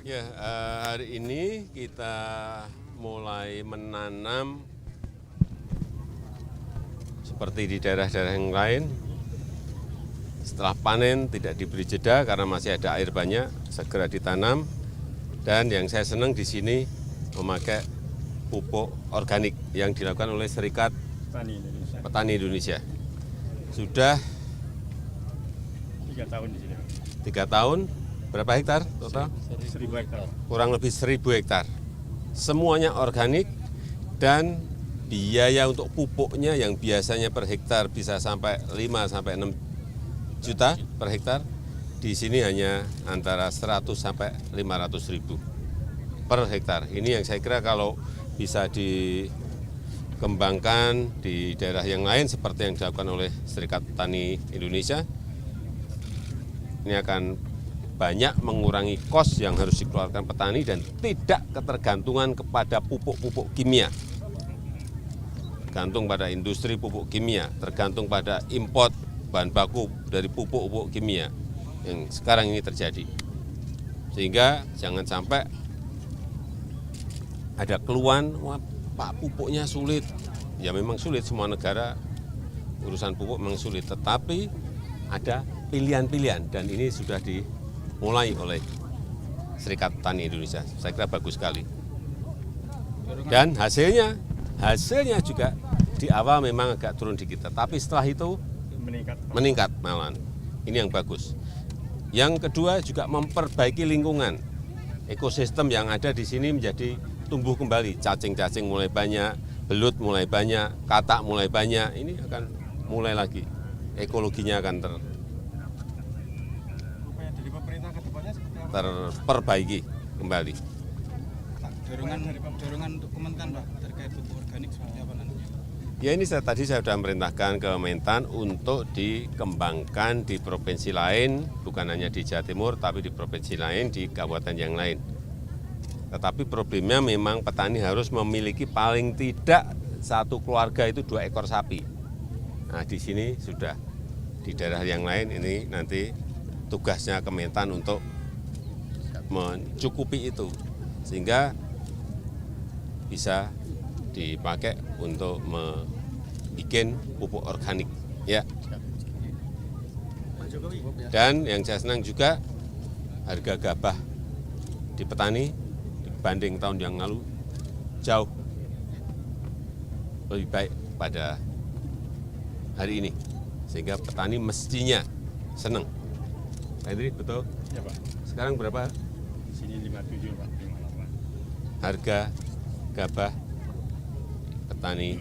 Ya, hari ini kita mulai menanam seperti di daerah-daerah yang lain. Setelah panen tidak diberi jeda karena masih ada air banyak, segera ditanam. Dan yang saya senang di sini memakai pupuk organik yang dilakukan oleh Serikat Petani Indonesia. Sudah 3 tahun di sini. 3 tahun, berapa hektar total? 1.000 hektar. Kurang lebih 1.000 hektar. Semuanya organik dan biaya untuk pupuknya yang biasanya per hektar bisa sampai 5 sampai 6 juta per hektar, di sini hanya antara 100 sampai 500 ribu per hektar. Ini yang saya kira kalau bisa dikembangkan di daerah yang lain seperti yang dilakukan oleh Serikat Petani Indonesia, ini akan banyak mengurangi kos yang harus dikeluarkan petani dan tidak ketergantungan kepada pupuk-pupuk kimia. Tergantung pada industri pupuk kimia, tergantung pada import bahan baku dari pupuk-pupuk kimia yang sekarang ini terjadi. Sehingga jangan sampai ada keluhan, wah Pak pupuknya sulit. Ya memang sulit, semua negara urusan pupuk memang sulit, tetapi ada pilihan-pilihan dan ini sudah dimulai oleh Serikat Petani Indonesia. Saya kira bagus sekali. Dan hasilnya juga di awal memang agak turun dikit, tapi setelah itu meningkat malahan. Ini yang bagus. Yang kedua juga memperbaiki lingkungan. Ekosistem yang ada di sini menjadi tumbuh kembali. Cacing-cacing mulai banyak, belut mulai banyak, katak mulai banyak. Ini akan mulai lagi. Ekologinya akan terperbaiki kembali. Dorongan untuk Kementan Pak terkait pupuk organik seperti apa nanti? Ya ini tadi saya sudah merintahkan ke Mentan untuk dikembangkan di provinsi lain, bukan hanya di Jawa Timur, tapi di provinsi lain, di kabupaten yang lain. Tetapi problemnya memang petani harus memiliki paling tidak satu keluarga itu 2 ekor sapi. Nah di sini sudah, di daerah yang lain ini nanti tugasnya Kementan untuk mencukupi itu, sehingga bisa dipakai untuk membuat pupuk organik, ya. Dan yang saya senang juga harga gabah di petani dibanding tahun yang lalu jauh lebih baik pada hari ini, sehingga petani mestinya senang. Pak Hendri, betul? Ya Pak. Sekarang berapa? Sini 57 Pak, 58. Harga gabah petani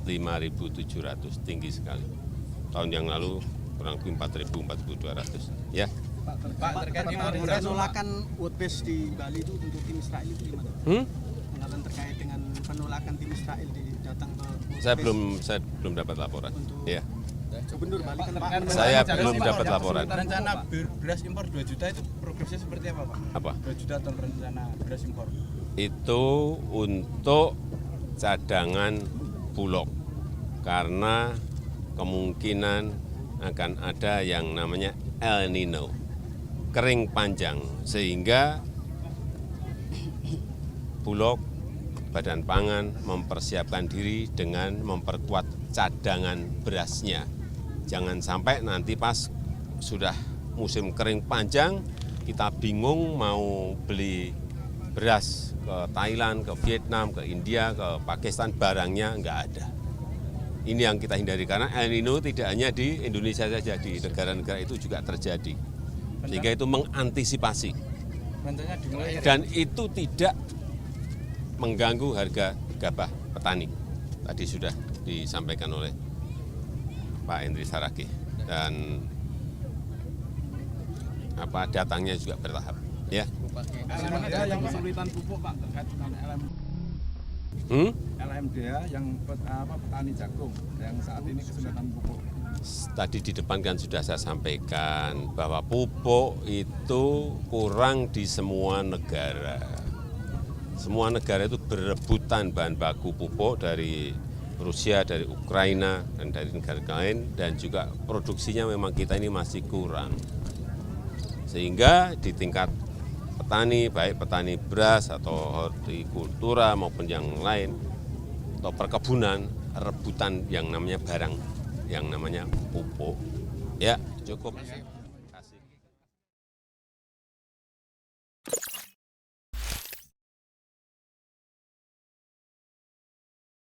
5.700, tinggi sekali. Tahun yang lalu kurang lebih 4.000, 4.200. Ya. Pak terkait penolakan world base di Bali itu untuk tim Israel itu gimana? Penolakan terkait dengan penolakan tim Israel datang ke world Saya belum dapat laporan. Ya. Gubernur Bali kan Pak. Saya belum dapat laporan. Rencana beras impor 2 juta itu progresnya seperti apa Pak? Apa? 2 juta ton rencana beras impor. Itu untuk cadangan Bulog, karena kemungkinan akan ada yang namanya El Nino, kering panjang, sehingga Bulog, Badan Pangan mempersiapkan diri dengan memperkuat cadangan berasnya. Jangan sampai nanti pas sudah musim kering panjang, kita bingung mau beli beras ke Thailand, ke Vietnam, ke India, ke Pakistan, barangnya nggak ada. Ini yang kita hindari, karena El Nino tidak hanya di Indonesia saja, di negara-negara itu juga terjadi. Sehingga itu mengantisipasi. Dan itu tidak mengganggu harga gabah petani. Tadi sudah disampaikan oleh Pak Hendri Saragih. Dan datangnya juga bertahap. Ya. LMDA yang kesulitan pupuk Pak terkait dengan LMDA yang petani jagung yang saat ini kesulitan pupuk. Tadi di depan kan sudah saya sampaikan bahwa pupuk itu kurang di semua negara. Semua negara itu berebutan bahan baku pupuk dari Rusia, dari Ukraina, dan dari negara lain, dan juga produksinya memang kita ini masih kurang. Sehingga di tingkat petani, baik petani beras atau hortikultura maupun yang lain, atau perkebunan, rebutan yang namanya barang, yang namanya pupuk. Ya, cukup.